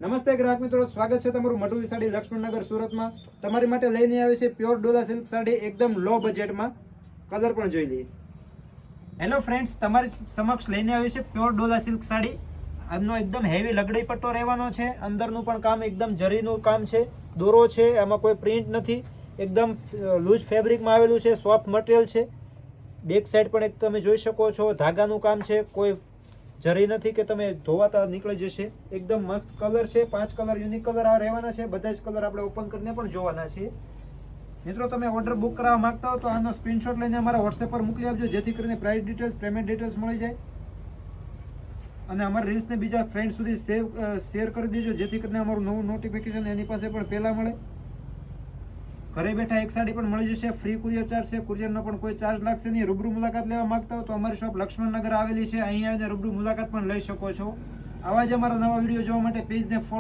નમસ્તે ગ્રાહક મિત્રો, સ્વાગત છે તમારું મઢુલી સાડી લક્ષ્મણનગર સુરતમાં. તમારી માટે લઈને આવી છે પ્યોર ડોલા સિલ્ક સાડી એકદમ લો બજેટમાં. કલર પણ જોઈ લઈએ. હેલો ફ્રેન્ડ્સ, તમારી સમક્ષ લઈને આવી છે પ્યોર ડોલા સિલ્ક સાડી. આમનો એકદમ હેવી લગડી પટ્ટો રહેવાનો છે. અંદરનું પણ કામ એકદમ જરીનું કામ છે, દોરો છે, આમાં કોઈ પ્રિન્ટ નથી. એકદમ લૂઝ ફેબ્રિકમાં આવેલું છે, સોફ્ટ મટીરિયલ છે. બેક સાઈડ પણ એક તમે જોઈ શકો છો, ધાગાનું કામ છે, કોઈ જરી નથી કે તમે ધોવાતા નીકળી જશે. એકદમ મસ્ત કલર છે. 5 કલર યુનિક કલર આ રહેવાના છે. બધા જ કલર આપણે ઓપન કરીને પણ જોવાના છે. મિત્રો, તમે ઓર્ડર બુક કરાવવા માંગતા હો તો આનો સ્ક્રીનશોટ લઈને અમારા વોટ્સએપ પર મોકલી આપજો, જેથી કરીને પ્રાઇસ ડિટેલ્સ, પેમેન્ટ ડિટેલ્સ મળી જાય. અને અમારા રીલ્સને બીજા ફ્રેન્ડ સુધી શેર કરી દેજો, જેથી કરીને અમારું નવું નોટિફિકેશન એની પાસે પણ પહેલાં મળે. ઘરે બેઠા એક સાડી પણ મળી જશે. ફ્રી કુરિયર ચાર્જ છે. કુરિયરનો પણ કોઈ ચાર્જ લાગશે નહીં. રૂબરૂ મુલાકાત લેવા માંગતા હો તો અમારી શોપ લક્ષ્મણનગર આવેલી છે. અહીં આવીને રૂબરૂ મુલાકાત પણ લઈ શકો છો. આવા જ અમારા નવા વિડીયો જોવા માટે પેજને ફોલો